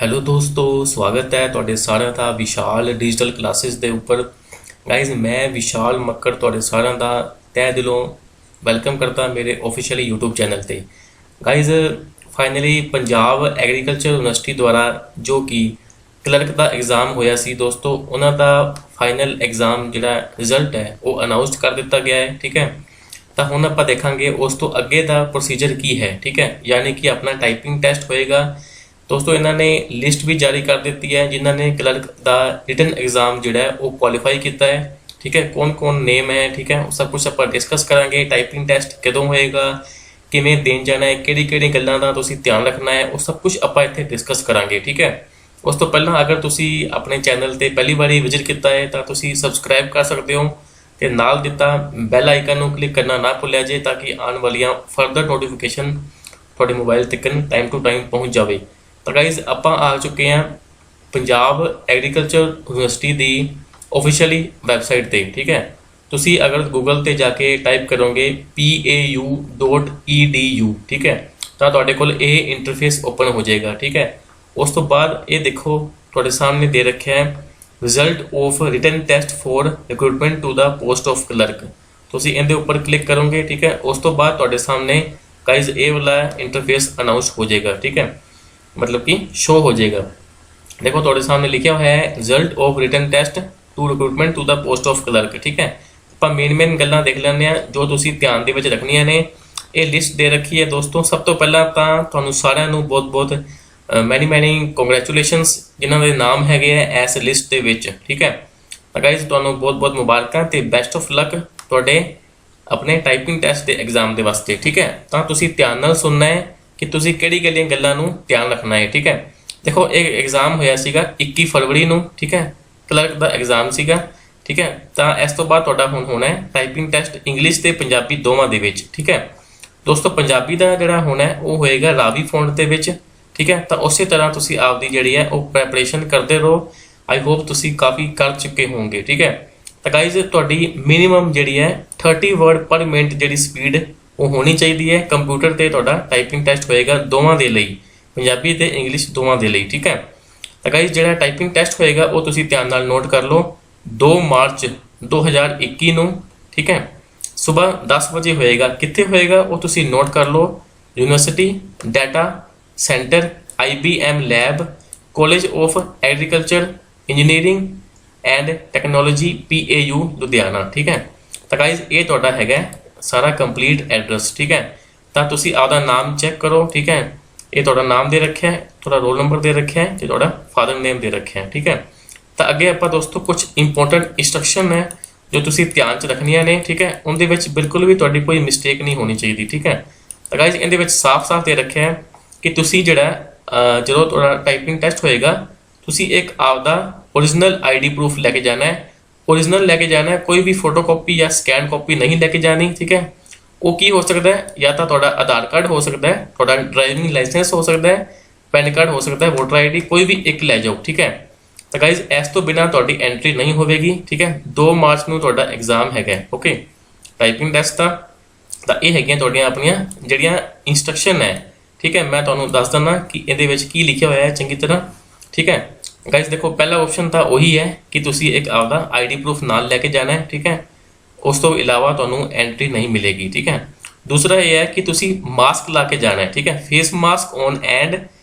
Hello ਦੋਸਤੋ, ਸਵਾਗਤ ਹੈ ਤੁਹਾਡੇ ਸਾਰਿਆਂ ਦਾ ਵਿਸ਼ਾਲ ਡਿਜੀਟਲ ਕਲਾਸਿਸ ਦੇ ਉੱਪਰ। ਗਾਇਜ਼, ਮੈਂ ਵਿਸ਼ਾਲ ਮੱਕੜ ਤੁਹਾਡੇ ਸਾਰਿਆਂ ਦਾ ਤਹਿ ਦਿਲੋਂ ਵੈਲਕਮ ਕਰਦਾ ਮੇਰੇ ਆਫੀਸ਼ੀਅਲ YouTube ਚੈਨਲ ਤੇ। Guys, finally Punjab agriculture university ਦੁਆਰਾ ਜੋ ਕਿ ਕਲਰਕ ਦਾ ਐਗਜ਼ਾਮ ਹੋਇਆ ਸੀ ਦੋਸਤੋ, ਉਹਨਾਂ ਦਾ ਫਾਈਨਲ ਐਗਜ਼ਾਮ ਜਿਹੜਾ ਰਿਜ਼ਲਟ ਹੈ ਉਹ ਅਨਾਉਂਸ ਕਰ ਦਿੱਤਾ ਗਿਆ ਹੈ। ਠੀਕ ਹੈ, ਤਾਂ ਹੁਣ ਆਪਾਂ ਦੇਖਾਂਗੇ ਉਸ ਤੋਂ ਅੱਗੇ ਦਾ ਪ੍ਰੋਸੀਜਰ ਕੀ ਹੈ। ਠੀਕ ਹੈ, ਯਾਨੀ ਕਿ ਆਪਣਾ ਟਾਈਪਿੰਗ ਟੈਸਟ ਹੋਏਗਾ ਦੋਸਤੋ। ਇਹਨਾਂ ਨੇ ਲਿਸਟ ਵੀ ਜਾਰੀ ਕਰ ਦਿੱਤੀ ਹੈ ਜਿਨ੍ਹਾਂ ਨੇ ਕਲਰਕ ਦਾ ਰਿਟਨ ਐਗਜ਼ਾਮ ਜਿਹੜਾ ਹੈ ਉਹ ਕੁਆਲੀਫਾਈ ਕੀਤਾ ਹੈ। ਠੀਕ ਹੈ, ਕੌਣ ਨੇਮ ਹੈ, ਠੀਕ ਹੈ, ਉਹ ਸਭ ਕੁਝ ਆਪਾਂ ਡਿਸਕਸ ਕਰਾਂਗੇ। ਟਾਈਪਿੰਗ ਟੈਸਟ ਕਦੋਂ ਹੋਏਗਾ, ਕਿਵੇਂ ਦੇਣ ਜਾਣਾ ਹੈ, ਕਿਹੜੀ ਗੱਲਾਂ ਦਾ ਤੁਸੀਂ ਧਿਆਨ ਰੱਖਣਾ ਹੈ, ਉਹ ਸਭ ਕੁਝ ਆਪਾਂ ਇੱਥੇ ਡਿਸਕਸ ਕਰਾਂਗੇ। ਠੀਕ ਹੈ, ਉਸ ਤੋਂ ਪਹਿਲਾਂ ਅਗਰ ਤੁਸੀਂ ਆਪਣੇ ਚੈਨਲ ਤੇ ਪਹਿਲੀ ਵਾਰੀ ਵਿਜ਼ਿਟ ਕੀਤਾ ਹੈ ਤਾਂ ਤੁਸੀਂ ਸਬਸਕ੍ਰਾਈਬ ਕਰ ਸਕਦੇ ਹੋ ਤੇ ਨਾਲ ਦਿੱਤਾ ਬੈਲ ਆਈਕਨ ਨੂੰ ਕਲਿੱਕ ਕਰਨਾ ਨਾ ਭੁੱਲਿਆ ਜੇ, ਤਾਂ ਕਿ ਆਉਣ ਵਾਲੀਆਂ ਫਰਦਰ ਨੋਟੀਫਿਕੇਸ਼ਨ ਤੁਹਾਡੇ ਮੋਬਾਈਲ ਤੱਕ ਟਾਈਮ ਟੂ ਟਾਈਮ ਪਹੁੰਚ ਜਾਵੇ। ਤਾਂ ਗਾਈਜ਼, ਆਪਾਂ ਆ ਚੁੱਕੇ ਹਾਂ ਪੰਜਾਬ ਐਗਰੀਕਲਚਰ ਯੂਨੀਵਰਸਿਟੀ ਦੀ ਆਫੀਸ਼ੀਅਲੀ ਵੈਬਸਾਈਟ ਤੇ। ਠੀਕ ਹੈ, ਤੁਸੀਂ ਅਗਰ ਗੂਗਲ ਤੇ ਜਾ ਕੇ ਟਾਈਪ ਕਰੋਗੇ pau.edu, ਠੀਕ ਹੈ, ਤਾਂ ਤੁਹਾਡੇ ਕੋਲ ਇਹ ਇੰਟਰਫੇਸ ਓਪਨ ਹੋ ਜਾਏਗਾ। ਠੀਕ ਹੈ, ਉਸ ਤੋਂ ਬਾਅਦ ਇਹ ਦੇਖੋ ਤੁਹਾਡੇ ਸਾਹਮਣੇ ਦੇ ਰੱਖਿਆ ਹੈ result of written test for recruitment to the post of clerk. ਤੁਸੀਂ ਇਹਦੇ ਉੱਪਰ ਕਲਿੱਕ ਕਰੋਗੇ। ਠੀਕ ਹੈ, ਉਸ ਤੋਂ ਬਾਅਦ ਤੁਹਾਡੇ ਸਾਹਮਣੇ ਗਾਈਜ਼ ਇਹ ਵਾਲਾ ਇੰਟਰਫੇਸ ਅਨਾਉਂਸ ਹੋ ਜਾਏਗਾ। ਠੀਕ ਹੈ, मतलब कि शो हो जाएगा। देखो ਤੁਹਾਡੇ ਸਾਹਮਣੇ ਲਿਖਿਆ ਹੋਇਆ ਹੈ result of written test to recruitment to the post of clerk. ਠੀਕ ਹੈ, ਆਪਾਂ ਮੇਨ ਗੱਲਾਂ ਦੇਖ ਲੈਂਦੇ ਆ ਜੋ ਤੁਸੀਂ ਧਿਆਨ ਦੇ ਵਿੱਚ ਰੱਖਣੀਆਂ ਨੇ। ਇਹ ਲਿਸਟ ਦੇ ਰੱਖੀ ਹੈ ਦੋਸਤੋ। ਸਭ ਤੋਂ ਪਹਿਲਾਂ ਤਾਂ ਤੁਹਾਨੂੰ ਸਾਰਿਆਂ ਨੂੰ ਬਹੁਤ ਮੈਨੀ ਕੰਗ੍ਰੈਚੁਲੇਸ਼ਨਸ ਜਿਨ੍ਹਾਂ ਦੇ ਨਾਮ ਹੈਗੇ ਆ ਇਸ ਲਿਸਟ ਦੇ ਵਿੱਚ। ਠੀਕ ਹੈ, ਤਾਂ ਗਾਇਜ਼ ਤੁਹਾਨੂੰ ਬਹੁਤ ਮੁਬਾਰਕਾਂ ਤੇ ਬੈਸਟ ਆਫ ਲੱਕ ਤੁਹਾਡੇ ਆਪਣੇ ਟਾਈਪਿੰਗ ਟੈਸਟ ਦੇ ਐਗਜ਼ਾਮ ਦੇ ਵਾਸਤੇ। ਠੀਕ ਹੈ, ਤਾਂ ਤੁਸੀਂ ਧਿਆਨ ਨਾਲ ਸੁਣਨਾ ਹੈ ਕਿ ਤੁਸੀਂ ਕਿਹੜੀ ਗੱਲਾਂ ਨੂੰ ਧਿਆਨ ਰੱਖਣਾ ਹੈ। ਠੀਕ ਹੈ, ਦੇਖੋ ਇਹ ਐਗਜ਼ਾਮ ਹੋਇਆ ਸੀਗਾ 21 ਫਰਵਰੀ ਨੂੰ। ਠੀਕ ਹੈ, ਕਲਰਕ ਦਾ ਐਗਜ਼ਾਮ ਸੀਗਾ। ਠੀਕ ਹੈ, ਤਾਂ ਇਸ ਤੋਂ ਬਾਅਦ ਤੁਹਾਡਾ ਹੁਣ ਹੋਣਾ ਹੈ ਟਾਈਪਿੰਗ ਟੈਸਟ ਇੰਗਲਿਸ਼ ਤੇ ਪੰਜਾਬੀ ਦੋਵਾਂ ਦੇ ਵਿੱਚ। ਠੀਕ ਹੈ ਦੋਸਤੋ, ਪੰਜਾਬੀ ਦਾ ਜਿਹੜਾ ਹੋਣਾ ਹੈ ਉਹ ਹੋਏਗਾ ਰਾਵੀ ਫੌਂਟ ਦੇ ਵਿੱਚ। ਠੀਕ ਹੈ, ਤਾਂ ਉਸੇ ਤਰ੍ਹਾਂ ਤੁਸੀਂ ਆਪਦੀ ਜਿਹੜੀ ਹੈ ਉਹ ਪ੍ਰੈਪਰੇਸ਼ਨ ਕਰਦੇ ਰਹੋ। ਆਈ ਹੋਪ ਤੁਸੀਂ ਕਾਫੀ ਕਰ ਚੁੱਕੇ ਹੋਵੋਗੇ। ਠੀਕ ਹੈ, ਤਾਂ ਗਾਈਜ਼ ਤੁਹਾਡੀ ਮਿਨੀਮਮ ਜਿਹੜੀ ਹੈ 30 ਵਰਡ ਪਰ ਮਿੰਟ ਜਿਹੜੀ ਸਪੀਡ ਉਹ ਹੋਣੀ ਚਾਹੀਦੀ ਹੈ। ਕੰਪਿਊਟਰ ਤੇ ਤੁਹਾਡਾ ਟਾਈਪਿੰਗ ਟੈਸਟ ਹੋਏਗਾ ਦੋਵਾਂ ਦੇ ਲਈ, ਪੰਜਾਬੀ ਤੇ ਇੰਗਲਿਸ਼ ਦੋਵਾਂ ਦੇ ਲਈ। ਠੀਕ ਹੈ, ਤਾਂ ਗਾਈਜ਼ ਜਿਹੜਾ ਟਾਈਪਿੰਗ ਟੈਸਟ ਹੋਏਗਾ ਉਹ ਤੁਸੀਂ ਧਿਆਨ ਨਾਲ ਨੋਟ ਕਰ ਲਓ 2 ਮਾਰਚ 2021 ਨੂੰ। ਠੀਕ ਹੈ, ਸਵੇਰ 10 ਵਜੇ ਹੋਏਗਾ। ਕਿੱਥੇ ਹੋਏਗਾ ਉਹ ਤੁਸੀਂ ਨੋਟ ਕਰ ਲਓ, university data centre IBM lab college of agriculture engineering and technology PAU Ludhiana. ਠੀਕ ਹੈ, ਤਾਂ ਗਾਈਜ਼ ਇਹ ਤੁਹਾਡਾ ਹੈਗਾ ਸਾਰਾ ਕੰਪਲੀਟ ਐਡਰੈਸ। ਠੀਕ ਹੈ, ਤਾਂ ਤੁਸੀਂ ਆਪਦਾ ਨਾਮ ਚੈੱਕ ਕਰੋ। ਠੀਕ ਹੈ, ਇਹ ਤੁਹਾਡਾ ਨਾਮ ਦੇ ਰੱਖਿਆ ਹੈ, ਤੁਹਾਡਾ ਰੋਲ ਨੰਬਰ ਦੇ ਰੱਖਿਆ ਹੈ ਤੇ ਤੁਹਾਡਾ ਫਾਦਰ ਨੇਮ ਦੇ ਰੱਖਿਆ ਹੈ। ਠੀਕ ਹੈ, ਤਾਂ ਅੱਗੇ ਆਪਾਂ ਦੋਸਤੋ ਕੁਝ ਇੰਪੋਰਟੈਂਟ ਇੰਸਟਰਕਸ਼ਨ ਹੈ ਜੋ ਤੁਸੀਂ ਧਿਆਨ 'ਚ ਰੱਖਣੀਆਂ ਨੇ। ਠੀਕ ਹੈ, ਉਹਦੇ ਵਿੱਚ ਬਿਲਕੁਲ ਵੀ ਤੁਹਾਡੀ ਕੋਈ ਮਿਸਟੇਕ ਨਹੀਂ ਹੋਣੀ ਚਾਹੀਦੀ। ਠੀਕ ਹੈ, ਤਾਂ ਗਾਈਜ਼ ਇਹਦੇ ਵਿੱਚ ਸਾਫ਼ ਦੇ ਰੱਖਿਆ ਹੈ ਕਿ ਤੁਸੀਂ ਜਿਹੜਾ ਜਦੋਂ ਤੁਹਾਡਾ ਟਾਈਪਿੰਗ ਟੈਸਟ ਹੋਏਗਾ ਤੁਸੀਂ ਇੱਕ ਆਪਦਾ ਓਰੀਜਨਲ ID ਪ੍ਰੂਫ ਲੈ ਕੇ ਜਾਣਾ ਹੈ। ओरिजिनल लेके जाना है, कोई भी फोटोकॉपी या स्कैन कॉपी नहीं लेके जानी। ठीक है, वो की हो सकता है या तो थोड़ा आधार कार्ड हो सकता है, थोड़ा ड्राइविंग लाइसेंस हो सकता है, पैन कार्ड हो सकता है, वोटर ID कोई भी एक ले जाओ। ठीक है, तो गाइज इस तो बिना थोड़ी एंट्री नहीं होगी। ठीक है, 2 मार्च ਨੂੰ ਤੁਹਾਡਾ एग्जाम हैगा। ओके, टाइपिंग टैस्ट ਦਾ ਤਾਂ ਇਹ ਹੈਗੀਆਂ ਤੁਹਾਡੀਆਂ ਆਪਣੀਆਂ ਜਿਹੜੀਆਂ ਇੰਸਟਰਕਸ਼ਨ ਹੈ। ਠੀਕ ਹੈ, ਮੈਂ ਤੁਹਾਨੂੰ ਦੱਸ ਦਿੰਦਾ ਕਿ ਇਹਦੇ ਵਿੱਚ ਕੀ ਲਿਖਿਆ ਹੋਇਆ ਹੈ ਚੰਗੀ ਤਰ੍ਹਾਂ। ਠੀਕ ਹੈ गाइज, देखो पहला ऑप्शन तो वही है कि तुसी एक आपदा ID प्रूफ नाल लेके जाना है। ठीक है, उस तो इलावा तुहानू एंट्री नहीं मिलेगी। ठीक है, दूसरा ये है कि तुसी मास्क ला के जाना है। ठीक है, face mask on and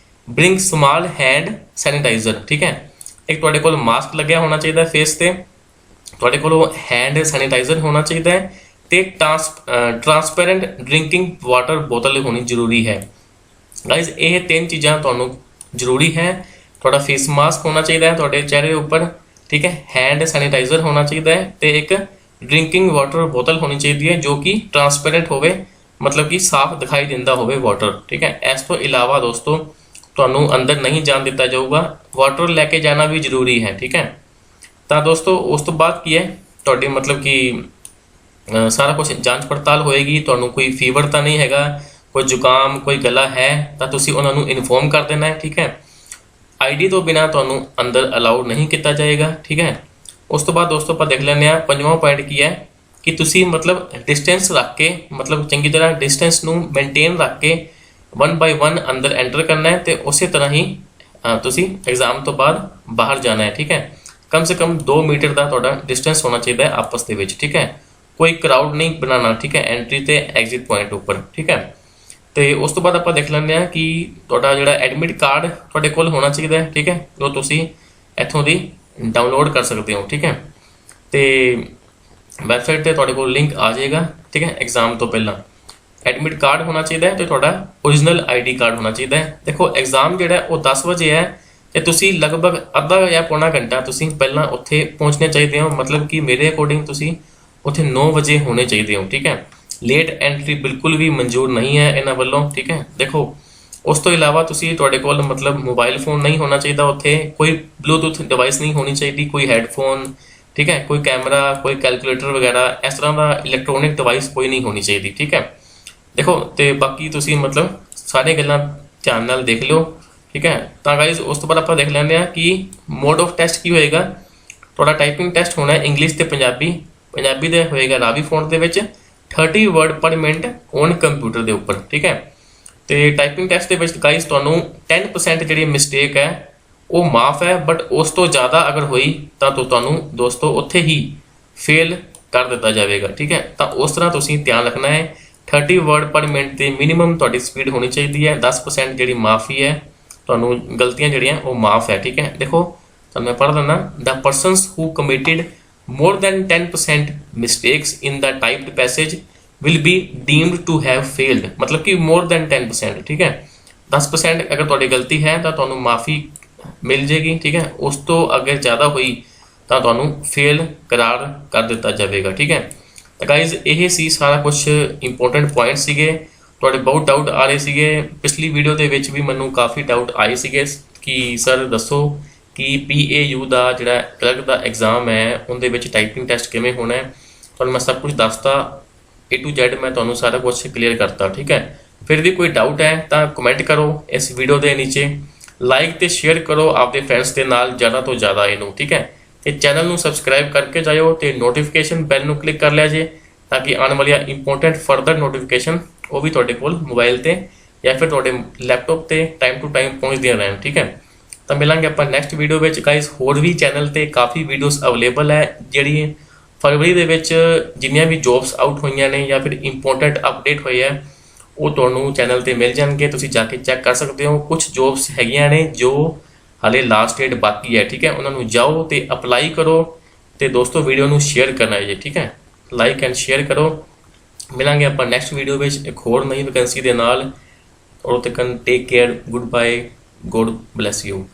bring small hand sanitizer. ठीक है, एक तुहाडे कोल मास्क लग्या होना चाहिए फेस ते, तुहाडे कोल हैंड सैनिटाइजर होना चाहिए ते ट्रांसपेरेंट ड्रिंकिंग वाटर बोतल होनी जरूरी है। गाइज ये 3 चीज़ां तुहानू जरूरी है। थोड़ा फेस मास्क होना चाहिए थोड़े चेहरे ऊपर। ठीक है, हैंड सैनिटाइजर होना चाहिए तो एक ड्रिंकिंग वाटर बोतल होनी चाहिए जो कि ट्रांसपेरेंट होवे, मतलब कि साफ दिखाई देता होवे वाटर। ठीक है, इस तो इलावा दोस्तों तुहानू अंदर नहीं जान दिता जाऊगा, वाटर लैके जाना भी जरूरी है। ठीक है, तो दोस्तों उस तो बाद की है तुहाडी मतलब कि सारा कुछ जांच पड़ताल होएगी। तुहानू कोई फीवर तो नहीं हैगा, कोई जुकाम कोई गला है तो तुसी उन्हां नू इन्फॉर्म कर देना है। ठीक है, ID तो बिना तुहानू अंदर अलाउड नहीं किया जाएगा। ठीक है, उस तो बाद दोस्तों आप देख लें 5वां पॉइंट की है कि तुसी मतलब डिस्टेंस रख के, मतलब चंगी तरह डिस्टेंस नू मेनटेन रख के 1 by 1 अंदर एंटर करना है तो उस तरह ही ਤੁਸੀਂ ਐਗਜ਼ਾਮ ਤੋਂ ਬਾਅਦ ਬਾਹਰ ਜਾਣਾ ਹੈ, ਠੀਕ ਹੈ। ਕਮ ਸੇ ਕਮ 2 ਮੀਟਰ ਦਾ ਤੁਹਾਡਾ ਡਿਸਟੈਂਸ ਹੋਣਾ ਚਾਹੀਦਾ ਹੈ ਆਪਸ ਦੇ ਵਿੱਚ, ਠੀਕ ਹੈ। ਕੋਈ ਕਰਾਊਡ ਨਹੀਂ ਬਣਾਉਣਾ, ਠੀਕ ਹੈ, ਐਂਟਰੀ ਤੇ ਐਗਜ਼ਿਟ ਪੁਆਇੰਟ ਉੱਪਰ, ਠੀਕ ਹੈ। ਤੇ ਉਸ ਤੋਂ ਬਾਅਦ ਆਪਾਂ ਦੇਖ ਲੈਂਦੇ ਹਾਂ ਕਿ ਤੁਹਾਡਾ ਜਿਹੜਾ ਐਡਮਿਟ ਕਾਰਡ ਤੁਹਾਡੇ ਕੋਲ ਹੋਣਾ ਚਾਹੀਦਾ ਹੈ, ਠੀਕ ਹੈ, ਜੋ ਤੁਸੀਂ ਇੱਥੋਂ ਦੀ ਡਾਊਨਲੋਡ ਕਰ ਸਕਦੇ ਹੋ, ਠੀਕ ਹੈ। ਤੇ ਵੈਬਸਾਈਟ ਤੇ ਤੁਹਾਡੇ ਕੋਲ ਲਿੰਕ ਆ ਜਾਏਗਾ, ਠੀਕ ਹੈ। ਐਗਜ਼ਾਮ ਤੋਂ ਪਹਿਲਾਂ ਐਡਮਿਟ ਕਾਰਡ ਹੋਣਾ ਚਾਹੀਦਾ ਹੈ ਤੇ ਤੁਹਾਡਾ ਓਰੀਜਨਲ ਆਈਡੀ ਕਾਰਡ ਹੋਣਾ ਚਾਹੀਦਾ ਹੈ। ਦੇਖੋ ਐਗਜ਼ਾਮ ਜਿਹੜਾ ਉਹ 10 ਵਜੇ ਹੈ ਤੇ ਤੁਸੀਂ ਲਗਭਗ ਅੱਧਾ ਜਾਂ ਪੌਣਾ ਘੰਟਾ ਤੁਸੀਂ ਪਹਿਲਾਂ ਉੱਥੇ ਪਹੁੰਚਣੇ ਚਾਹੀਦੇ ਹੋ, ਮਤਲਬ ਕਿ ਮੇਰੇ ਅਕੋਰਡਿੰਗ ਤੁਸੀਂ ਉੱਥੇ 9 ਵਜੇ ਹੋਣੇ ਚਾਹੀਦੇ ਹੋ, ਠੀਕ ਹੈ। ਲੇਟ ਐਂਟਰੀ ਬਿਲਕੁਲ ਵੀ ਮਨਜ਼ੂਰ ਨਹੀਂ ਹੈ ਇਹਨਾਂ ਵੱਲੋਂ, ਠੀਕ ਹੈ। ਦੇਖੋ ਉਸ ਤੋਂ ਇਲਾਵਾ ਤੁਸੀਂ ਤੁਹਾਡੇ ਕੋਲ ਮਤਲਬ ਮੋਬਾਈਲ ਫੋਨ ਨਹੀਂ ਹੋਣਾ ਚਾਹੀਦਾ ਉੱਥੇ, ਕੋਈ ਬਲੂਟੁੱਥ ਡਿਵਾਈਸ ਨਹੀਂ ਹੋਣੀ ਚਾਹੀਦੀ, ਕੋਈ ਹੈਡਫੋਨ, ਠੀਕ ਹੈ, ਕੋਈ ਕੈਮਰਾ, ਕੋਈ ਕੈਲਕੂਲੇਟਰ ਵਗੈਰਾ ਇਸ ਤਰ੍ਹਾਂ ਦਾ ਇਲੈਕਟ੍ਰੋਨਿਕ ਡਿਵਾਈਸ ਕੋਈ ਨਹੀਂ ਹੋਣੀ ਚਾਹੀਦੀ, ਠੀਕ ਹੈ। ਦੇਖੋ ਤੇ ਬਾਕੀ ਤੁਸੀਂ ਮਤਲਬ ਸਾਰੇ ਗੱਲਾਂ ਧਿਆਨ ਨਾਲ ਦੇਖ ਲਿਓ, ਠੀਕ ਹੈ। ਤਾਂ ਗਾਇਜ਼ ਉਸ ਤੋਂ ਬਾਅਦ ਆਪਾਂ ਦੇਖ ਲੈਂਦੇ ਹਾਂ ਕਿ ਮੋਡ ਆਫ ਟੈਸਟ ਕੀ ਹੋਏਗਾ। ਤੁਹਾਡਾ ਟਾਈਪਿੰਗ ਟੈਸਟ ਹੋਣਾ ਹੈ ਇੰਗਲਿਸ਼ ਤੇ ਪੰਜਾਬੀ। ਪੰਜਾਬੀ ਦੇ ਹੋਏਗਾ ਰਾਵੀ ਫੌਂਟ ਦੇ ਵਿੱਚ 30 ਵਰਡ ਪਰ ਮਿੰਟ ਔਨ ਕੰਪਿਊਟਰ ਦੇ ਉੱਪਰ, ਠੀਕ ਹੈ। ਤੇ ਟਾਈਪਿੰਗ ਟੈਸਟ ਦੇ ਵਿੱਚ ਗਾਇਜ਼ ਤੁਹਾਨੂੰ 10% ਜਿਹੜੀ ਮਿਸਟੇਕ ਹੈ ਉਹ ਮਾਫ ਹੈ, ਬਟ ਉਸ ਤੋਂ ਜ਼ਿਆਦਾ ਅਗਰ ਹੋਈ ਤਾਂ ਤੁਹਾਨੂੰ ਦੋਸਤੋ ਉੱਥੇ ਹੀ ਫੇਲ ਕਰ ਦਿੱਤਾ ਜਾਵੇਗਾ, ਠੀਕ ਹੈ। ਤਾਂ ਉਸ ਤਰ੍ਹਾਂ ਤੁਸੀਂ ਧਿਆਨ ਰੱਖਣਾ ਹੈ। 30 ਵਰਡ ਪਰ ਮਿੰਟ ਤੇ ਮਿਨੀਮਮ ਤੁਹਾਡੀ ਸਪੀਡ ਹੋਣੀ ਚਾਹੀਦੀ ਹੈ। 10% ਜਿਹੜੀ ਮਾਫੀ ਹੈ, ਤੁਹਾਨੂੰ ਗਲਤੀਆਂ ਜਿਹੜੀਆਂ ਉਹ ਮਾਫ ਹੈ, ਠੀਕ ਹੈ। ਦੇਖੋ ਤੁਹਾਨੂੰ ਮੈਂ ਪੜ੍ਹ ਦਿੰਦਾ, ਦ persons who committed more than 10% mistakes in the typed passage will be deemed to have failed, मतलब कि more than 10%, ठीक है। 10% अगर ਤੁਹਾਡੀ ਗਲਤੀ ਹੈ ਤਾਂ ਤੁਹਾਨੂੰ ਮਾਫੀ ਮਿਲ ਜੇਗੀ, ਠੀਕ ਹੈ। ਉਸ ਤੋਂ ਅਗਰ ਜ਼ਿਆਦਾ ਹੋਈ ਤਾਂ ਤੁਹਾਨੂੰ ਫੇਲ ਕਰਾਰ ਕਰ ਦਿੱਤਾ ਜਾਵੇਗਾ, ਠੀਕ ਹੈ। ਤਾਂ ਗਾਇਜ਼ ਇਹ ਸੀ ਸਾਰਾ ਕੁਝ ਇੰਪੋਰਟੈਂਟ ਪੁਆਇੰਟ ਸੀਗੇ। ਤੁਹਾਡੇ ਬਹੁਤ ਡਾਊਟ ਆ ਰਹੇ ਸੀਗੇ, ਪਿਛਲੀ ਵੀਡੀਓ ਦੇ ਵਿੱਚ ਵੀ ਮੈਨੂੰ ਕਾਫੀ ਡਾਊਟ ਆਏ ਸੀਗੇ ਕਿ ਸਰ ਦੱਸੋ ਕਿ PAU ਦਾ ਜਿਹੜਾ ਕਲਰਕ ਦਾ ਐਗਜ਼ਾਮ ਹੈ ਉਹਦੇ ਵਿੱਚ ਟਾਈਪਿੰਗ ਟੈਸਟ ਕਿਵੇਂ ਹੋਣਾ ਹੈ। ਤੁਹਾਨੂੰ ਮੈਂ ਸਭ ਕੁਝ ਦੱਸਤਾ, A to Z ਮੈਂ ਤੁਹਾਨੂੰ ਸਾਰਾ ਕੁਝ ਕਲੀਅਰ ਕਰਤਾ, ਠੀਕ ਹੈ। ਫਿਰ ਵੀ ਕੋਈ ਡਾਊਟ ਹੈ ਤਾਂ ਕਮੈਂਟ ਕਰੋ ਇਸ ਵੀਡੀਓ ਦੇ ਨੀਚੇ, ਲਾਈਕ ਤੇ ਸ਼ੇਅਰ ਕਰੋ ਆਪਦੇ ਫਰੈਂਡਸ ਦੇ ਨਾਲ ਜ਼ਿਆਦਾ ਤੋਂ ਜ਼ਿਆਦਾ ਇਹਨੂੰ, ਠੀਕ ਹੈ। ਤੇ ਚੈਨਲ ਨੂੰ ਸਬਸਕ੍ਰਾਈਬ ਕਰਕੇ ਜਾਇਓ ਤੇ ਨੋਟੀਫਿਕੇਸ਼ਨ ਬੈਲ ਨੂੰ ਕਲਿੱਕ ਕਰ ਲਿਆ ਜੇ ਤਾਂ ਕਿ ਆਉਣ ਵਾਲੀਆਂ ਇੰਪੋਰਟੈਂਟ ਫਰਦਰ ਨੋਟੀਫਿਕੇਸ਼ਨ ਉਹ ਵੀ ਤੁਹਾਡੇ ਕੋਲ ਮੋਬਾਈਲ ਤੇ ਜਾਂ ਫਿਰ ਤੁਹਾਡੇ ਲੈਪਟਾਪ ਤੇ ਟਾਈਮ ਟੂ ਟਾਈਮ ਪਹੁੰਚਦੀਆਂ ਰਹਿਣ, ਠੀਕ ਹੈ। ਤਾਂ ਮਿਲਾਂਗੇ ਆਪਾਂ ਨੈਕਸਟ ਵੀਡੀਓ ਵਿੱਚ ਗਾਇਜ਼। ਹੋਰ ਵੀ ਚੈਨਲ ਤੇ ਕਾਫੀ ਵੀਡੀਓਜ਼ ਅਵੇਲੇਬਲ ਹੈ ਜਿਹੜੀ ਫਰਵਰੀ ਦੇ ਵਿੱਚ ਜਿੰਨੀਆਂ ਵੀ ਜੌਬਸ ਆਊਟ ਹੋਈਆਂ ਨੇ ਜਾਂ ਫਿਰ ਇੰਪੋਰਟੈਂਟ ਅਪਡੇਟ ਹੋਏ ਹੈ ਉਹ ਤੁਹਾਨੂੰ ਚੈਨਲ ਤੇ ਮਿਲ ਜਾਣਗੇ, ਤੁਸੀਂ ਜਾ ਕੇ ਚੈੱਕ ਕਰ ਸਕਦੇ ਹੋ। ਕੁਝ ਜੌਬਸ ਹੈਗੀਆਂ ਨੇ ਜੋ ਹਾਲੇ ਲਾਸਟ ਡੇਟ ਬਾਕੀ ਹੈ, ਠੀਕ ਹੈ। ਉਹਨਾਂ ਨੂੰ ਜਾਓ ਤੇ ਅਪਲਾਈ ਕਰੋ ਤੇ ਦੋਸਤੋ ਵੀਡੀਓ ਨੂੰ ਸ਼ੇਅਰ ਕਰਨਾ ਹੈ ਜੀ, ਠੀਕ ਹੈ। ਲਾਈਕ ਐਂਡ ਸ਼ੇਅਰ ਕਰੋ। ਮਿਲਾਂਗੇ ਆਪਾਂ ਨੈਕਸਟ ਵੀਡੀਓ ਵਿੱਚ ਇੱਕ ਹੋਰ ਨਵੀਂ ਵੈਕੈਂਸੀ ਦੇ ਨਾਲ। ਉਦੋਂ ਤੱਕ take care, good bye, God bless you.